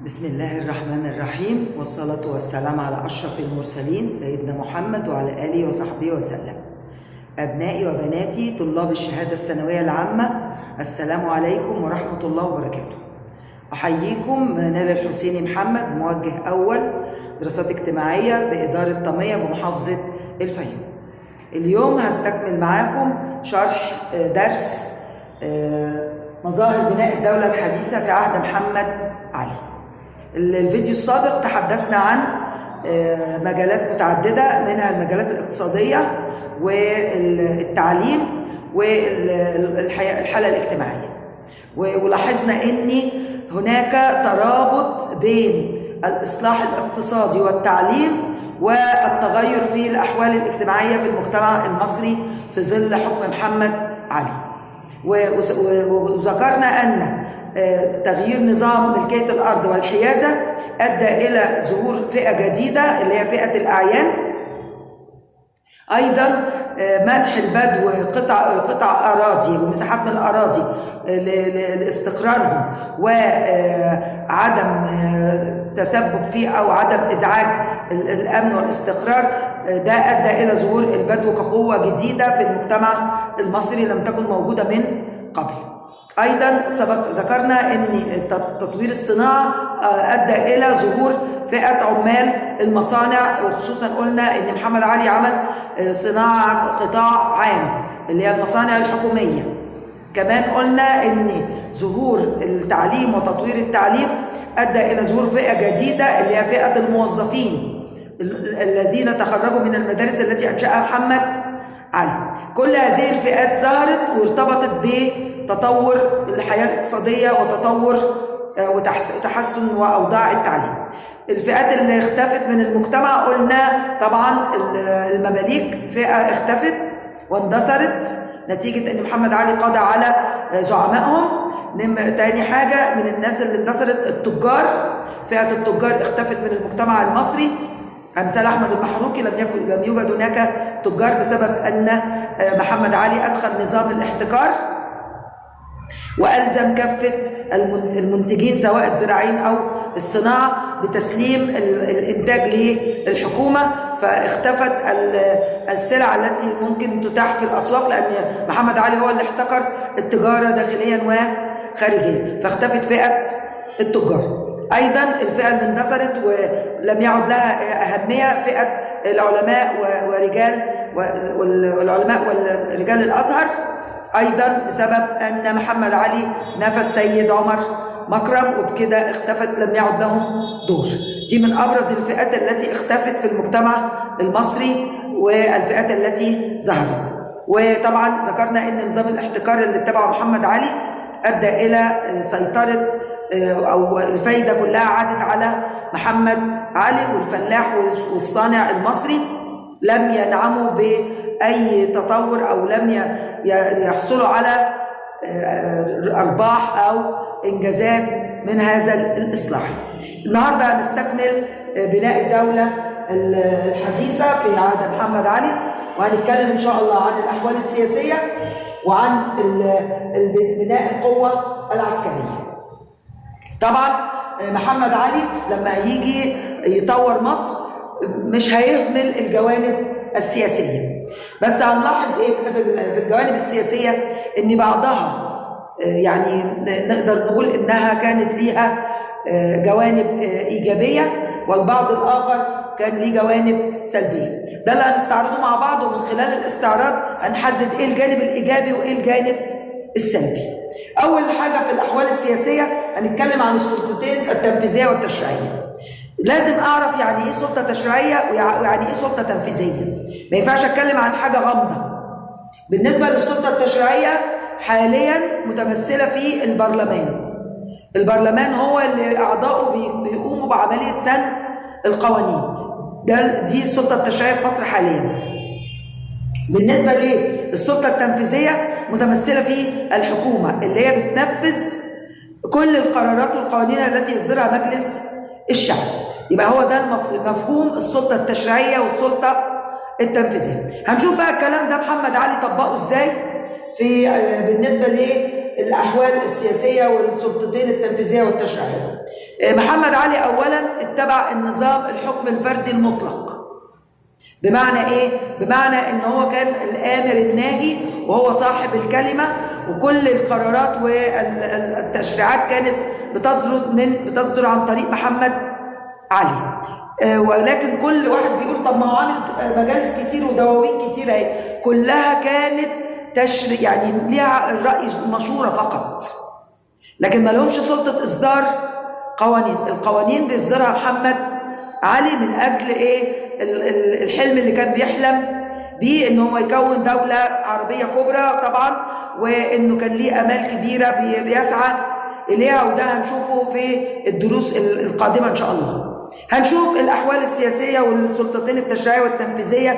بسم الله الرحمن الرحيم، والصلاة والسلام على أشرف المرسلين سيدنا محمد وعلى آله وصحبه وسلم. أبنائي وبناتي طلاب الشهادة الثانوية العامة، السلام عليكم ورحمة الله وبركاته. أحييكم نال الحسيني محمد، موجه أول دراسات اجتماعية بإدارة طمية بمحافظة الفيوم. اليوم هستكمل معاكم شرح درس مظاهر بناء الدولة الحديثة في عهد محمد علي. الفيديو السابق تحدثنا عن مجالات متعددة، منها المجالات الاقتصادية والتعليم والحالة الاجتماعية، ولاحظنا ان هناك ترابط بين الإصلاح الاقتصادي والتعليم والتغير في الأحوال الاجتماعية في المجتمع المصري في ظل حكم محمد علي. وذكرنا أن تغيير نظام ملكية الأرض والحيازة أدى إلى ظهور فئة جديدة اللي هي فئة الأعيان. أيضا منح البدو قطع أراضي ومساحات من الأراضي لاستقرارهم وعدم تسبب فيه أو عدم إزعاج الأمن والاستقرار، ده أدى إلى ظهور البدو كقوة جديدة في المجتمع المصري لم تكن موجودة من قبل. أيضا ذكرنا أن تطوير الصناعة أدى إلى ظهور فئة عمال المصانع، وخصوصا قلنا أن محمد علي عمل صناعة قطاع عام اللي هي المصانع الحكومية. كمان قلنا أن ظهور التعليم وتطوير التعليم أدى إلى ظهور فئة جديدة اللي هي فئة الموظفين الذين تخرجوا من المدارس التي أنشأها محمد علي. كل هذه الفئات ظهرت وارتبطت بتطور الحياة الاقتصادية وتطور وتحسن وأوضاع التعليم. الفئات اللي اختفت من المجتمع قلنا طبعا المماليك، فئة اختفت واندثرت نتيجة أن محمد علي قضى على زعمائهم. تاني حاجة من الناس اللي اندثرت التجار، فئة التجار اختفت من المجتمع المصري. أمثال أحمد المحروقي لم يوجد هناك تجار بسبب أن محمد علي أدخل نظام الاحتكار وألزم كافة المنتجين سواء الزراعيين أو الصناعة بتسليم الإنتاج للحكومة، فاختفت السلع التي ممكن تتاح في الأسواق، لأن محمد علي هو اللي احتكر التجارة داخليا وخارجيا، فاختفت فئة التجار. أيضا الفئة اللي اندثرت ولم يعد لها أهمية فئة العلماء والعلماء ورجال الأزهر، أيضا بسبب أن محمد علي نفى السيد عمر مكرم، وبكده اختفت، لم يعد لهم دور. دي من أبرز الفئات التي اختفت في المجتمع المصري والفئات التي ظهرت. وطبعا ذكرنا أن نظام الاحتكار اللي اتبعه محمد علي أدى إلى سيطرة أو الفايدة كلها عادت على محمد علي، والفلاح والصانع المصري لم ينعموا بأي تطور أو لم يحصلوا على أرباح أو إنجازات من هذا الإصلاح. النهاردة هنستكمل بناء الدولة الحديثة في عهد محمد علي، وهنتكلم إن شاء الله عن الأحوال السياسية وعن بناء القوة العسكرية. طبعا محمد علي لما يجي يطور مصر مش هيهمل الجوانب السياسية، بس هنلاحظ ايه في الجوانب السياسية ان بعضها يعني نقدر نقول انها كانت ليها جوانب ايجابية، والبعض الاخر كان ليه جوانب سلبية. ده اللي هنستعرضه مع بعض، ومن خلال الاستعراض هنحدد ايه الجانب الايجابي وايه الجانب السلبي. اول حاجة في الاحوال السياسية هنتكلم عن السلطتين التنفيذية والتشريعية. لازم اعرف يعني ايه سلطة تشريعية ويعني ايه سلطة تنفيذية. ما ينفعش اتكلم عن حاجة غامضة. بالنسبة للسلطة التشريعية حاليا متمثلة في البرلمان. البرلمان هو اللي اعضائه بيقوموا بعملية سن القوانين. دي السلطة التشريعية في مصر حاليا. بالنسبة للسلطة التنفيذية متمثلة في الحكومة اللي هي بتنفذ كل القرارات والقوانين التي يصدرها مجلس الشعب. يبقى هو ده مفهوم السلطة التشريعية والسلطة التنفيذية. هنشوف بقى الكلام ده محمد علي طبقه ازاي بالنسبة للأحوال السياسية والسلطتين التنفيذية والتشريعية. محمد علي أولا اتبع النظام الحكم الفردي المطلق. بمعنى إيه؟ بمعنى إن هو كان الآمر الناهي وهو صاحب الكلمة، وكل القرارات والتشريعات كانت بتصدر عن طريق محمد علي. ولكن كل واحد بيقول طب ما هو عامل مجالس كتير ودواوين كتير اهي، كلها كانت تشريع، يعني ليها الرأي مشورة فقط، لكن ما لهمش سلطة إصدار قوانين. القوانين بيصدرها محمد علي من أجل إيه؟ الحلم اللي كان بيحلم بيه، إنه هو يكون دولة عربية كبرى طبعا، وإنه كان ليه آمال كبيرة بيسعى إليها، وده هنشوفه في الدروس القادمة إن شاء الله. هنشوف الأحوال السياسية والسلطتين التشريعية والتنفيذية،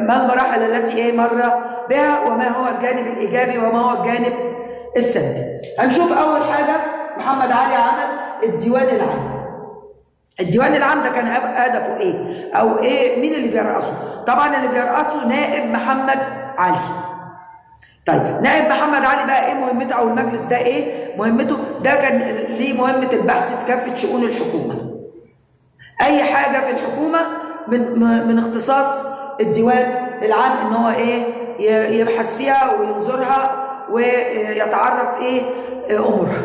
ما المراحل التي مر بها، وما هو الجانب الإيجابي وما هو الجانب السلبي. هنشوف أول حاجة محمد علي عمل الديوان العام. الديوان العام ده كان هدفه إيه؟ أو إيه؟ مين اللي بيرأسه؟ طبعا اللي بيرأسه نائب محمد علي. طيب نائب محمد علي بقى إيه مهمته، أو المجلس ده إيه مهمته؟ ده كان ليه مهمة البحث في كافة شؤون الحكومة. أي حاجة في الحكومة من اختصاص الديوان العام، إن هو إيه يبحث فيها وينظرها ويتعرف إيه أمورها.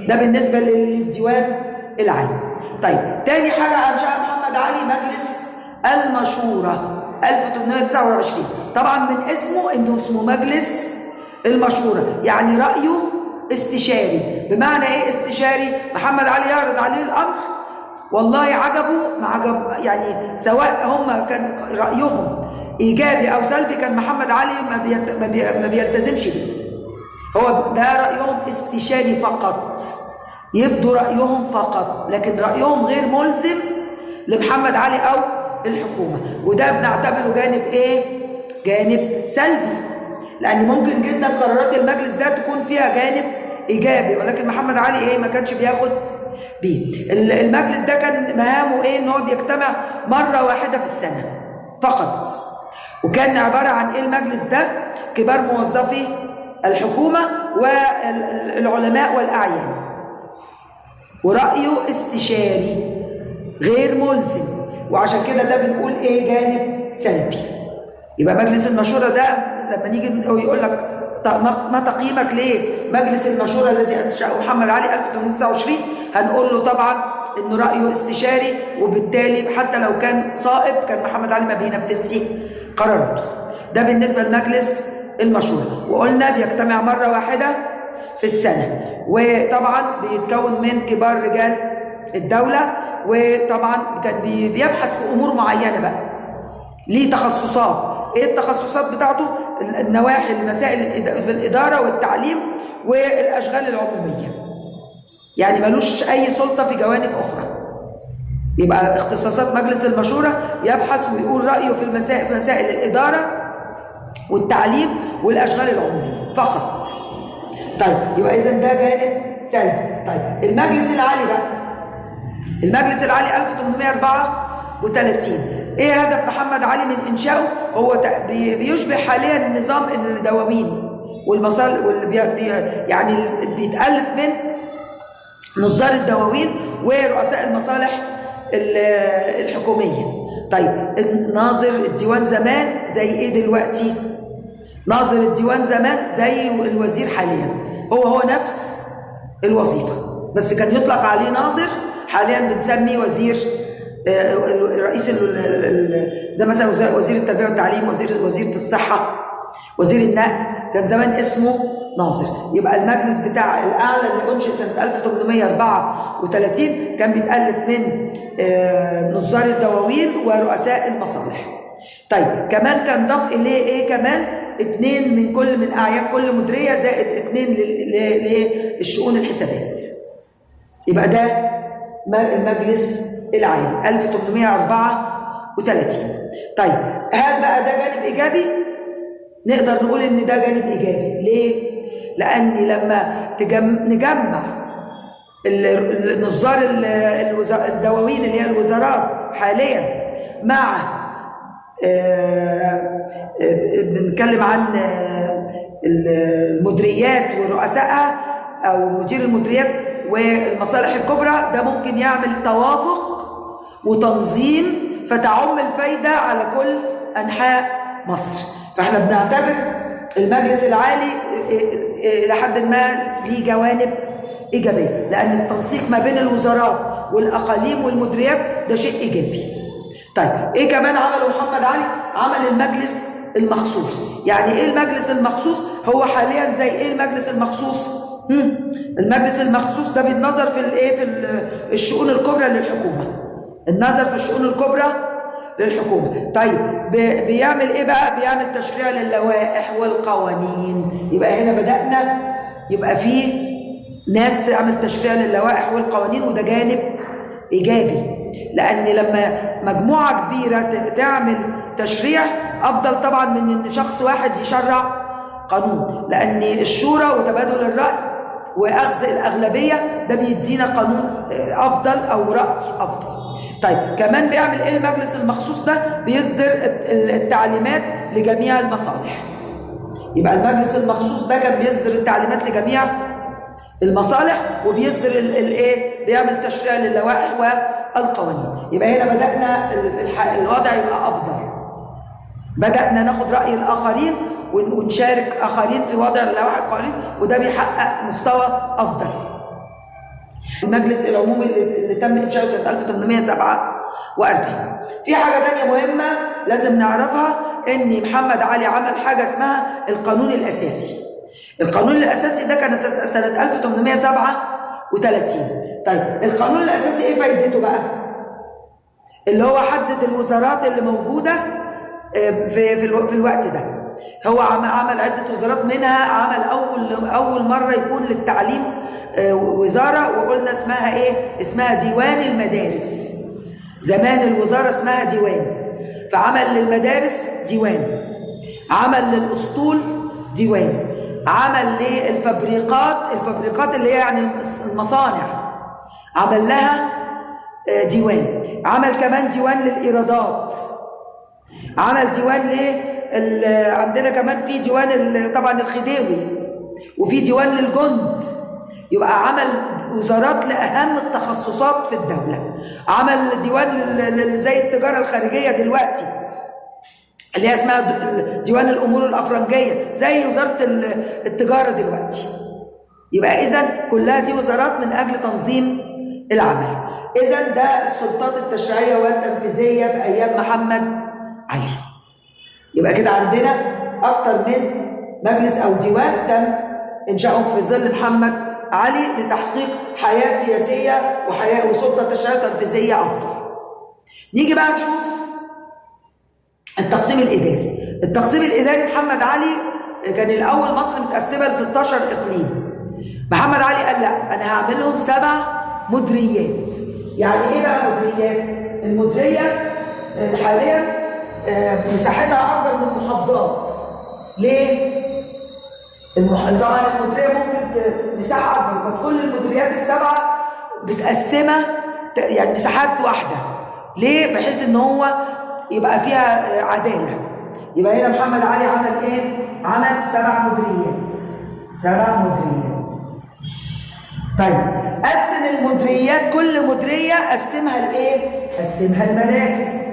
ده بالنسبة للديوان العام. طيب تاني حاجة أنشأ محمد علي مجلس المشورة 1829. طبعا من اسمه إنه اسمه مجلس المشورة، يعني رأيه استشاري. بمعنى إيه استشاري؟ محمد علي يعرض عليه الأمر، والله عجبه ما عجب، يعني سواء هم كان رأيهم إيجابي أو سلبي، كان محمد علي ما بيلتزمش بيه. هو ده رأيهم استشاري فقط، يبدو رأيهم فقط، لكن رأيهم غير ملزم لمحمد علي أو الحكومة. وده بنعتبره جانب إيه؟ جانب سلبي، لأن ممكن جدا قرارات المجلس ده تكون فيها جانب إيجابي، ولكن محمد علي إيه ما كانش بياخد بيه. المجلس ده كان مهامه إيه؟ إن هو بيجتمع مرة واحدة في السنة فقط، وكان عبارة عن إيه المجلس ده؟ كبار موظفي الحكومة والعلماء والأعيان، ورأيه استشاري غير ملزم، وعشان كده ده بنقول إيه جانب سلبي. يبقى مجلس المشورة ده لما نيجي يقول لك ما تقييمك ليه مجلس المشورة الذي أنشأه محمد علي 1829، هنقول له طبعا إنه رأيه استشاري، وبالتالي حتى لو كان صائب كان محمد علي ما بينفذش قراراته. ده بالنسبة لمجلس المشورة، وقلنا بيجتمع مرة واحدة في السنة، وطبعا بيتكون من كبار رجال الدولة، وطبعا كان بيبحث في أمور معينة بقى، ليه تخصصات. ايه التخصصات بتاعته؟ النواحي المسائل في الإدارة والتعليم والأشغال العمومية، يعني ملوش أي سلطة في جوانب أخرى. يبقى اختصاصات مجلس المشورة يبحث ويقول رأيه في مسائل الإدارة والتعليم والأشغال العمومية فقط. طيب يبقى إذن ده جانب سلبي. طيب المجلس العالي بقى، المجلس العالي 1834، ايه هدف محمد علي من انشائه؟ هو بيشبه حاليا نظام الدواوين والمصالح، يعني بيتألف من نظار الدواوين ورؤساء المصالح الحكومية. طيب ناظر الديوان زمان زي ايه دلوقتي؟ ناظر الديوان زمان زي الوزير حاليا، هو نفس الوظيفة، بس كان يطلق عليه ناظر، حاليا بنسميه وزير رئيس زي مثلا وزير التربية والتعليم، وزيرة الصحة، وزير النقل، كان زمان اسمه ناظر. يبقى المجلس بتاع الأعلى اللي أنشئ سنة 1834 كان بيتألف من نظار الدواوين ورؤساء المصالح. طيب كمان كان ضاف إليه إيه كمان؟ 2 من أعيان كل مديرية، زائد 2 للشؤون الحسابات. يبقى ده المجلس العالي 1834. طيب هل بقى ده جانب إيجابي؟ نقدر نقول إن ده جانب إيجابي. ليه؟ لأن لما نجمع النظار الدواوين اللي هي الوزارات حاليا مع بنتكلم عن المديريات ورؤسائها أو مدير المديريات والمصالح الكبرى ده ممكن يعمل توافق وتنظيم فتعم الفايدة على كل أنحاء مصر. فاحنا بنعتبر المجلس العالي لحد ما ليه جوانب إيجابية، لأن التنسيق ما بين الوزارات والأقاليم والمديريات ده شيء إيجابي. طيب إيه كمان عمله محمد علي؟ عمل المجلس المخصوص. يعني إيه المجلس المخصوص؟ هو حاليا زي إيه المجلس المخصوص؟ المجلس المخصوص ده بيتنظر في الإيه؟ في الشؤون الكبرى للحكومة. النظر في الشؤون الكبرى للحكومة. طيب بيعمل إيه بقى؟ بيعمل تشريع للوائح والقوانين. يبقى هنا بدأنا يبقى فيه ناس تعمل تشريع للوائح والقوانين، وده جانب إيجابي، لأن لما مجموعة كبيرة تعمل تشريع أفضل طبعا من إن شخص واحد يشرع قانون، لأن الشورى وتبادل الرأي وأخذ الأغلبية ده بيدينا قانون أفضل أو رأي أفضل. طيب كمان بيعمل إيه المجلس المخصوص ده؟ بيصدر التعليمات لجميع المصالح. يبقى المجلس المخصوص ده كان بيصدر التعليمات لجميع المصالح، وبيصدر الايه؟ بيعمل تشريع للوائح والقوانين. يبقى هنا بدأنا الوضع يبقى أفضل، بدأنا ناخد رأي الآخرين ونشارك آخرين في وضع اللوائح والقوانين، وده بيحقق مستوى أفضل. المجلس العمومي اللي تم إنشاؤه سنة 1847. في حاجة تانية مهمة لازم نعرفها، إن محمد علي عمل حاجة اسمها القانون الأساسي. القانون الأساسي ده كان سنة 1837. طيب القانون الأساسي إيه فايدته بقى؟ اللي هو حدد الوزارات اللي موجودة في الوقت ده. هو عمل عدة وزارات، منها عمل أول مرة يكون للتعليم وزارة، وقلنا اسمها إيه؟ اسمها ديوان المدارس. زمان الوزارة اسمها ديوان، فعمل للمدارس ديوان، عمل للأسطول ديوان، عمل للفبريقات اللي هي يعني المصانع عمل لها ديوان، عمل كمان ديوان للإيرادات، عمل ديوان عندنا كمان في ديوان طبعا الخديوي، وفي ديوان للجند. يبقى عمل وزارات لأهم التخصصات في الدولة. عمل ديوان زي التجارة الخارجية دلوقتي اللي هي اسمها ديوان الأمور الأفرنجية، زي وزارة التجارة دلوقتي. يبقى إذن كلها دي وزارات من أجل تنظيم العمل. إذن ده السلطات التشريعية والتنفيذية في أيام محمد علي. يبقى كده عندنا أكتر من مجلس أو ديوان تم إنشاؤهم في ظل محمد علي لتحقيق حياة سياسية وحياة وسلطة تشريعية وتنفيذية أفضل. نيجي بقى نشوف التقسيم الإداري. التقسيم الإداري محمد علي كان الأول مصر متقسمة ل 16 إقليم. محمد علي قال لا، أنا هعملهم 7 مديريات. يعني إيه بقى مديريات؟ المديرية حاليا مساحتها أكبر من المحافظات. ليه؟ طبعا المديرية ممكن مساحة أكبر، كانت كل المديريات ال7 متقسمة يعني مساحات واحدة. ليه؟ بحيث إن هو يبقى فيها عدالة. يبقى هنا محمد علي عمل إيه؟ عمل 7 مديريات. 7 مديريات. طيب قسم المديريات، كل مديرية قسمها لإيه؟ قسمها المراكز.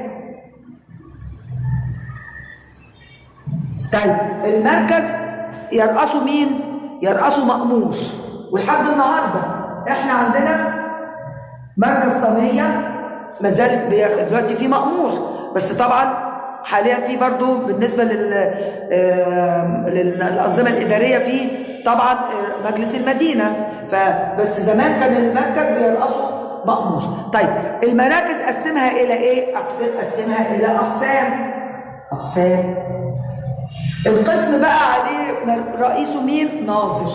طيب المركز يرأسه مين؟ يرأسه مأمور. ولحد النهارده احنا عندنا مركز طنية مازال دلوقتي فيه مأمور، بس طبعا حاليا في برضو بالنسبة للأنظمة الإدارية فيه طبعا مجلس المدينة، فبس زمان كان المركز بيرأسه مأمور. طيب المراكز قسمها إلى إيه؟ قسمها إلى أقسام. القسم بقى عليه رئيسه مين؟ ناظر.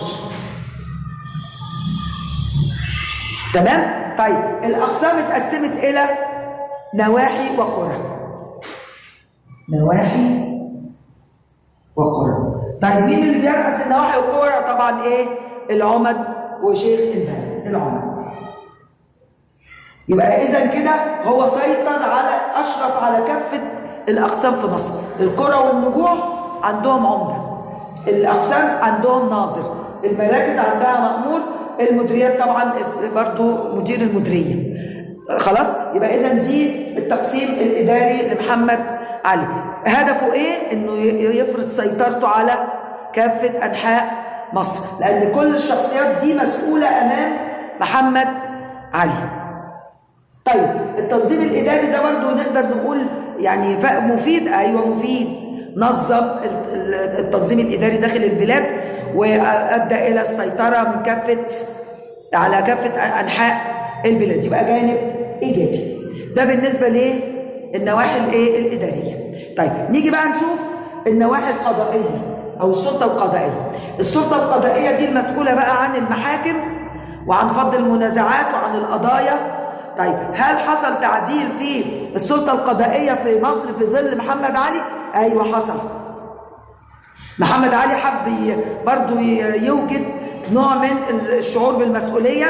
تمام؟ طيب الأقسام اتقسمت إلى نواحي وقرى. نواحي وقرى. طيب مين اللي بيرأس النواحي والقرى؟ طبعا إيه؟ العمد وشيخ البلد العمد. يبقى إذا كده هو سيطر على أشرف على كافة الأقسام في مصر. القرى والنجوع عندهم عمدة، الأقسام عندهم ناظر، المراكز عندها مأمور، المديريات طبعا برضو مدير المديريه. خلاص، يبقى اذا دي التقسيم الاداري لمحمد علي. هدفه ايه؟ انه يفرض سيطرته على كافه انحاء مصر، لان كل الشخصيات دي مسؤوله امام محمد علي. طيب التنظيم الاداري ده برضو نقدر نقول يعني مفيد. ايوه مفيد، نظم التنظيم الاداري داخل البلاد وادى الى السيطره من على كافه انحاء البلاد، يبقى جانب ايجابي. ده بالنسبه للنواحي الاداريه. طيب نيجي بقى نشوف النواحي القضائيه او السلطه القضائيه. السلطه القضائيه دي المسؤوله بقى عن المحاكم وعن فض المنازعات وعن القضايا. طيب هل حصل تعديل في السلطه القضائيه في مصر في ظل محمد علي؟ ايوه حصل. محمد علي حب برضو يوجد نوع من الشعور بالمسؤوليه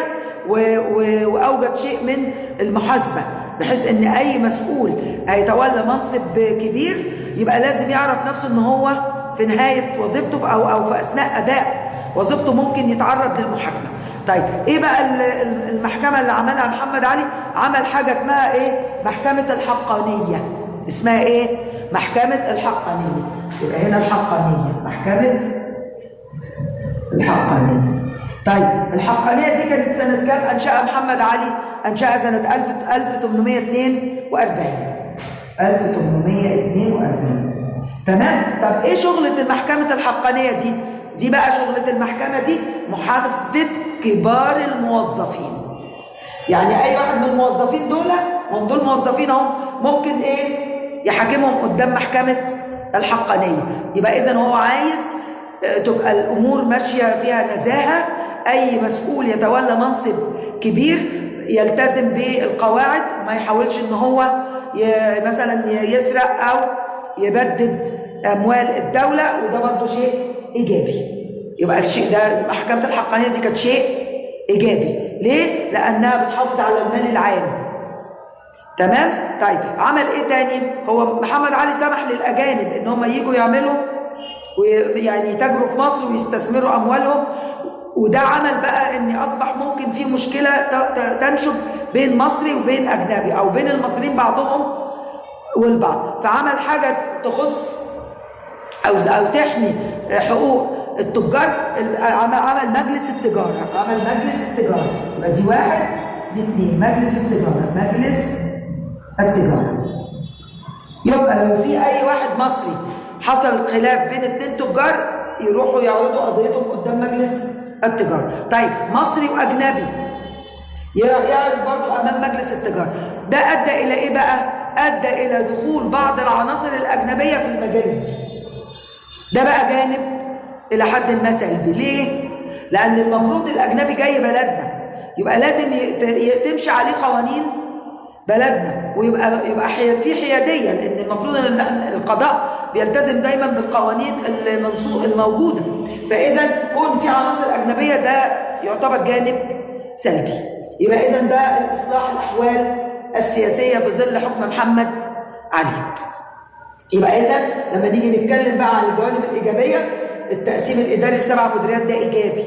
واوجد شيء من المحاسبه، بحيث ان اي مسؤول هيتولى منصب كبير يبقى لازم يعرف نفسه ان هو في نهايه وظيفته او في اثناء اداء وظيفته ممكن يتعرض للمحاكمه. طيب ايه بقى المحكمه اللي عملها محمد علي؟ عمل حاجه اسمها ايه؟ محكمه الحقانيه. اسمها ايه؟ محكمه الحقانيه. يبقى هنا الحقانيه، محكمه الحقانيه. طيب الحقانيه دي كانت سنه كام انشاها محمد علي؟ انشاها سنه 1842. تمام؟ طب ايه شغله محكمه الحقانيه دي؟ دي بقى شغله المحكمه دي محاسبه كبار الموظفين. يعني اي واحد من الموظفين دول موظفين اهم، ممكن ايه؟ يحاكمهم قدام محكمه الحقانيه. يبقى اذا هو عايز تبقى الامور ماشيه فيها نزاهه. اي مسؤول يتولى منصب كبير يلتزم بالقواعد، ما يحاولش ان هو مثلا يسرق او يبدد اموال الدوله، وده برضه شيء ايجابي. يبقى الشيء ده محكمه الحقانيه دي كانت شيء ايجابي. ليه؟ لانها بتحافظ على المال العام. تمام؟ طيب عمل ايه تاني؟ هو محمد علي سمح للاجانب ان هم يجوا يعملوا ويعني يتاجروا في مصر ويستثمروا اموالهم، وده عمل بقى ان اصبح ممكن في مشكله تنشب بين مصري وبين اجنبي او بين المصريين بعضهم والبعض. فعمل حاجه تخص او تحمي حقوق التجار. عمل مجلس التجاره. يبقى دي واحد، دي اثنين، مجلس التجاره. يبقى لو في اي واحد مصري حصل خلاف بين اثنين تجار يروحوا يعرضوا قضيتهم قدام مجلس التجاره. طيب مصري واجنبي يعرض برضه امام مجلس التجاره. ده ادى الى ايه بقى؟ ادى الى دخول بعض العناصر الاجنبيه في المجالس دي. ده بقى جانب الى حد ما سلبي. ليه؟ لان المفروض الاجنبي جاي بلدنا، يبقى لازم تمشي عليه قوانين بلدنا، ويبقى في حياديه، لان المفروض ان القضاء بيلتزم دايما بالقوانين الموجوده. فاذا كون في عناصر اجنبيه ده يعتبر جانب سلبي. يبقى اذا ده الاصلاح الاحوال السياسيه في ظل حكم محمد علي. يبقى اذا لما نيجي نتكلم بقى عن الجوانب الايجابيه، التقسيم الاداري ل7 مديريات ده ايجابي.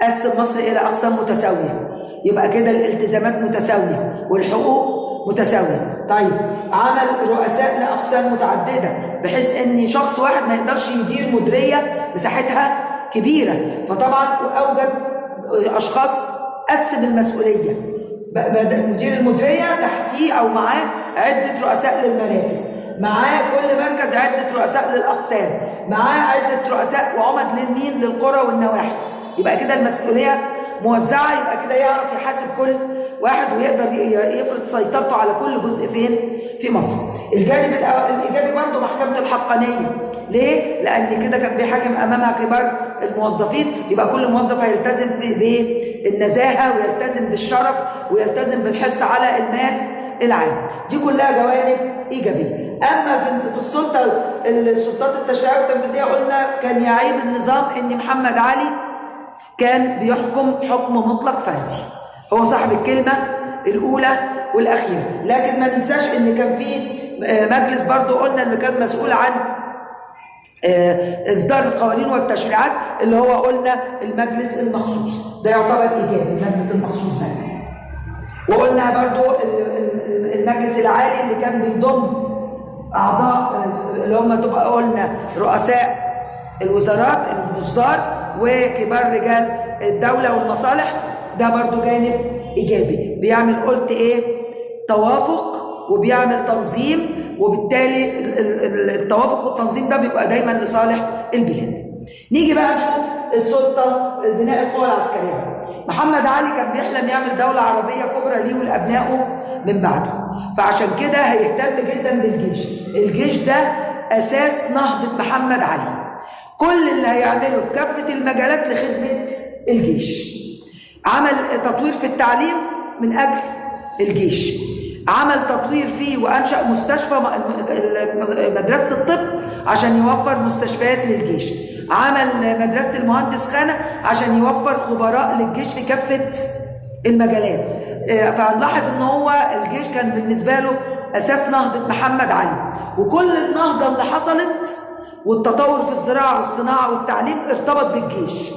قسم مصر الى اقسام متساويه، يبقى كده الالتزامات متساويه والحقوق متساويه. طيب عمل رؤساء لاقسام متعدده، بحيث ان شخص واحد ما يقدرش يدير مديريه مساحتها كبيره، فطبعا اوجد اشخاص قسم المسؤوليه. مدير المديريه تحتيه او معاه عده رؤساء للمراكز، معاه كل مركز عده رؤساء للاقسام، معاه عده رؤساء وعمد للمين؟ للقرى والنواحي. يبقى كده المسؤوليه موزعه، يبقى كده يعرف يحاسب كل واحد ويقدر يفرض سيطرته على كل جزء فين؟ في مصر. الجانب الايجابي برضه محكمه الحقانيه. ليه؟ لان كده كان بيحاكم امامها كبار الموظفين، يبقى كل موظف هيلتزم بالنزاهه ويلتزم بالشرف ويلتزم بالحرص على المال العام. دي كلها جوانب ايجابيه. اما في السلطات التشريعيه والتنفيذيه قلنا كان يعيب النظام ان محمد علي كان بيحكم حكم مطلق فردي، هو صاحب الكلمه الاولى والاخيره. لكن ما ننساش ان كان في مجلس برضو قلنا اللي كان مسؤول عن إصدار القوانين والتشريعات اللي هو قلنا المجلس المخصوص، ده يعتبر إيجابي المجلس المخصوص ده. وقلنا برضو المجلس العالي اللي كان بيضم أعضاء اللي هم تبقى قلنا رؤساء الوزارات الوزار وكبار رجال الدولة والمصالح، ده برضو جانب إيجابي، بيعمل قلت إيه توافق وبيعمل تنظيم، وبالتالي التوافق والتنظيم ده بيبقى دايما لصالح البلاد. نيجي بقى نشوف السلطة بناء القوى العسكرية. محمد علي كان بيحلم يعمل دولة عربية كبرى ليه ولأبنائه من بعده، فعشان كده هيهتم جدا بالجيش. الجيش ده أساس نهضة محمد علي، كل اللي هيعمله في كافة المجالات لخدمة الجيش. عمل تطوير في التعليم من أجل الجيش، عمل تطوير فيه وأنشأ مستشفى مدرسة الطب عشان يوفر مستشفيات للجيش، عمل مدرسة المهندس خانة عشان يوفر خبراء للجيش في كافة المجالات. فهنلاحظ ان هو الجيش كان بالنسبة له أساس نهضة محمد علي، وكل النهضة اللي حصلت والتطور في الزراعة والصناعة والتعليم ارتبط بالجيش.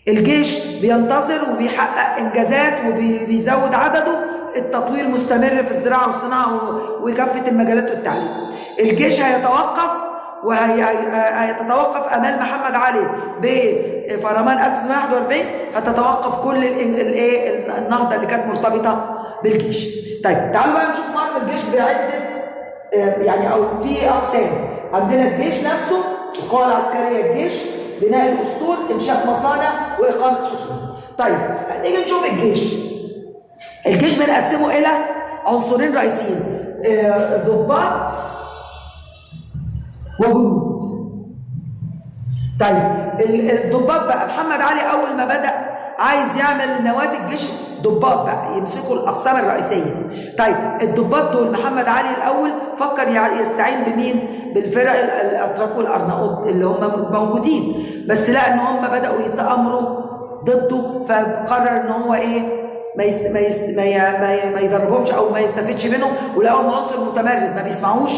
الجيش بينتصر وبيحقق إنجازات وبيزود عدده، التطوير مستمر في الزراعة والصناعة وكافة المجالات والتعليم. الجيش هيتوقف وهيتوقف أمال محمد علي بفرمان 1841، هتتوقف كل النهضة اللي كانت مرتبطة بالجيش. طيب تعالوا بقى نشوف مر الجيش بعدة يعني أو في أقسام. عندنا الجيش نفسه، القوى العسكرية، الجيش، بناء الأسطول، إنشاء مصانع، وإقامة حصون. طيب هنيجي نشوف الجيش. الجيش بنقسمه إلى عنصرين رئيسيين، ضباط وجنود. طيب الضباط بقى، محمد علي أول ما بدأ عايز يعمل نوادي الجيش ضباط بقى يمسكوا الأقسام الرئيسية. طيب الضباط دول محمد علي الأول فكر يستعين بمين؟ بالفرق الأتراك والأرناؤوط اللي هم موجودين، بس لقى إن هم بدأوا يتآمروا ضده، فقرر إن هو إيه؟ ما يضربهمش أو ما يستفيدش منهم، ولقاهم عنصر متمرد ما بيسمعوش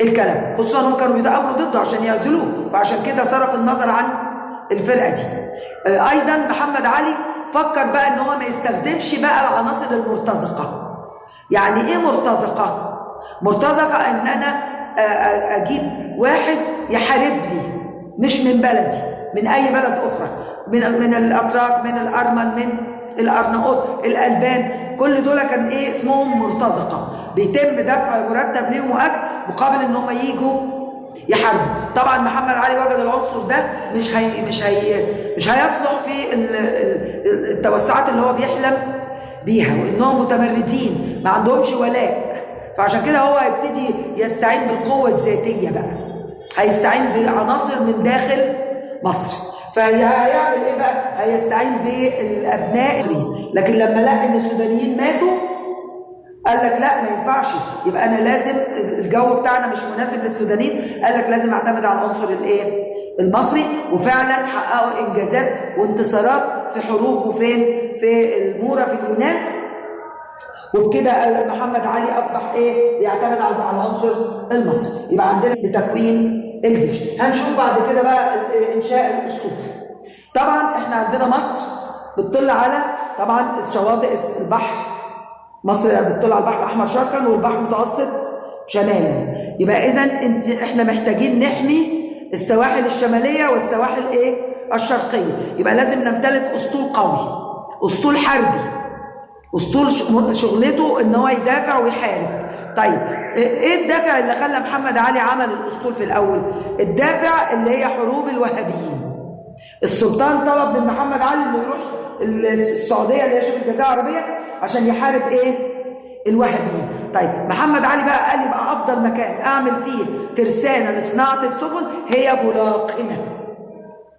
الكلام، خصوصا هم كانوا بيتآمروا ضده عشان يعزلوه، فعشان كده صرف النظر عن الفرقة دي. أيضا محمد علي فكر بقى إن هو ما يستخدمش بقى العناصر المرتزقة. يعني إيه مرتزقة؟ مرتزقة إن أنا أجيب واحد يحارب لي مش من بلدي، من أي بلد أخرى، من الأتراك، من الأرمن، من الأرناؤوط، الألبان، كل دول كان إيه اسمهم مرتزقة، بيتم دفع مرتب ليهم وأجر مقابل إن هم ييجوا يحاربوا. طبعا محمد علي وجد العنصر ده مش هيصلح في التوسعات اللي هو بيحلم بيها، وانهم متمردين ما عندهمش ولاء، فعشان كده هو هيبتدي يستعين بالقوه الذاتيه بقى، هيستعين بعناصر من داخل مصر. فهيعمل ايه بقى؟ هيستعين بالابناء، لكن لما لقى ان السودانيين ماتوا قال لك لا ما ينفعش، يبقى انا لازم، الجو بتاعنا مش مناسب للسودانيين، قال لك لازم اعتمد على العنصر الايه؟ المصري. وفعلا حققوا انجازات وانتصارات في حروب، وفين؟ في المورة في اليونان. وبكده محمد علي اصبح ايه؟ بيعتمد على العنصر المصري. يبقى عندنا لتكوين الجيش. هنشوف بعد كده بقى انشاء الاسطول. طبعا احنا عندنا مصر بتطل على طبعا شواطئ البحر، مصر بتطل على البحر الاحمر شرقا والبحر المتوسط شمالا. يبقى اذا احنا محتاجين نحمي السواحل الشماليه والسواحل ايه؟ الشرقيه. يبقى لازم نمتلك اسطول قوي، اسطول حربي، اسطول شغلته ان هو يدافع ويحارب. طيب ايه الدافع اللي خلى محمد علي عمل الاسطول في الاول؟ الدافع اللي هي حروب الوهابيين. السلطان طلب من محمد علي انه يروح السعوديه اللي هي شبه الجزيره العربيه عشان يحارب ايه؟ الوهابيين. طيب محمد علي بقى قال يبقى افضل مكان اعمل فيه ترسانه لصناعه السفن هي بولاق، هنا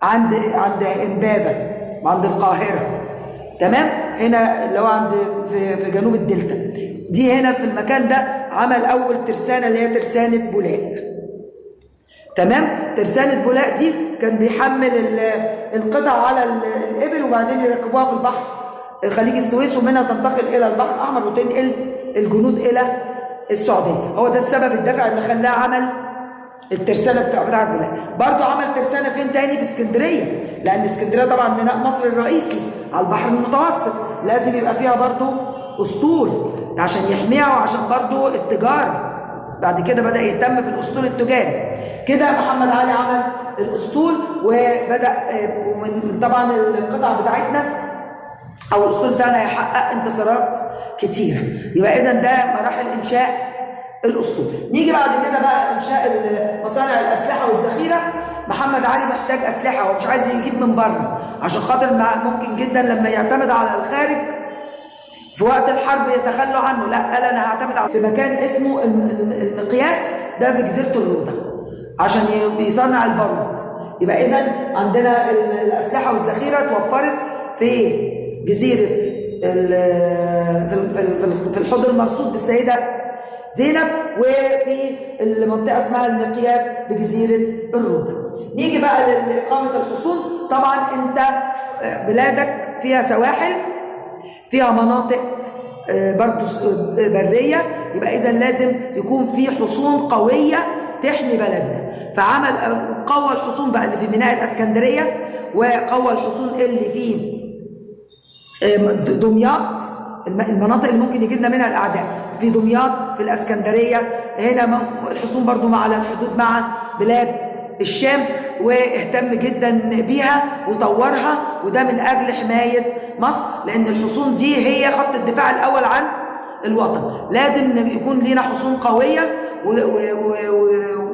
عند امبابه وعند القاهره، تمام؟ هنا اللي هو عند في جنوب الدلتا دي، هنا في المكان ده عمل اول ترسانه اللي هي ترسانه بولاق، تمام؟ ترسانه بولاق دي كان بيحمل القطع على الابل وبعدين يركبوها في البحر خليج السويس، ومنها تنتقل الى البحر الاحمر وتنقل الجنود الى السعوديه. هو ده السبب الدافع اللي خلاه عمل الترسانه بتاعت بولاق. برضه عمل ترسانه فين تاني؟ في اسكندريه، لان اسكندريه طبعا ميناء مصر الرئيسي على البحر المتوسط، لازم يبقى فيها برضه اسطول عشان يحميها وعشان برضه التجاره. بعد كده بدأ يهتم بالاسطول التجاري. كده محمد علي عمل الاسطول، وبدأ ومن طبعا القطع بتاعتنا او الاسطول بتاعنا هيحقق انتصارات كتيره. يبقى اذا ده مراحل انشاء الاسطول. نيجي بعد كده بقى انشاء مصانع الاسلحه والذخيره. محمد علي محتاج اسلحه ومش عايز يجيب من بره، عشان خاطر ممكن جدا لما يعتمد على الخارج في وقت الحرب يتخلوا عنه. لا، قال انا هعتمد على في مكان اسمه المقياس ده بجزيره الروضه عشان بيصنع البارود. يبقى اذا عندنا الاسلحه والذخيره اتوفرت في جزيره في الحوض المرصود بالسيده زينب، وفي المنطقه اسمها المقياس بجزيره الروضه. نيجي بقى لاقامه الحصون. طبعا انت بلادك فيها سواحل، فيها مناطق برضو بريه، يبقى اذا لازم يكون في حصون قويه تحمي بلدنا. فعمل قوى الحصون بقى اللي في ميناء الاسكندريه، وقوى الحصون اللي في دمياط، المناطق اللي ممكن يجي لنا منها الاعداء في دمياط، في الاسكندريه. هنا الحصون برضو على الحدود مع بلاد الشام، واهتم جدا بيها وطورها، وده من اجل حمايه مصر، لان الحصون دي هي خط الدفاع الاول عن الوطن. لازم يكون لنا حصون قويه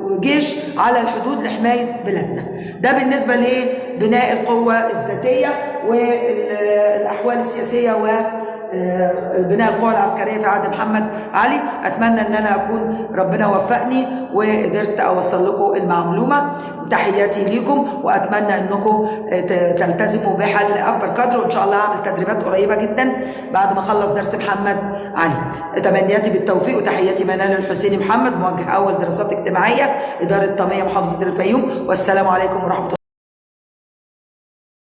وجيش على الحدود لحمايه بلادنا. ده بالنسبه لبناء القوه الذاتيه والاحوال السياسيه وبناء القوى العسكريه في عهد محمد علي. اتمنى ان انا اكون ربنا وفقني وقدرت اوصل لكم المعلومه. تحياتي ليكم، واتمنى انكم تلتزموا بها لاكبر قدر، وان شاء الله هعمل تدريبات قريبه جدا بعد ما اخلص درس محمد علي. تمنياتي بالتوفيق وتحياتي منال الحسيني محمد، موجه اول دراسات اجتماعيه اداره طاميه محافظه الفيوم، والسلام عليكم ورحمه الله.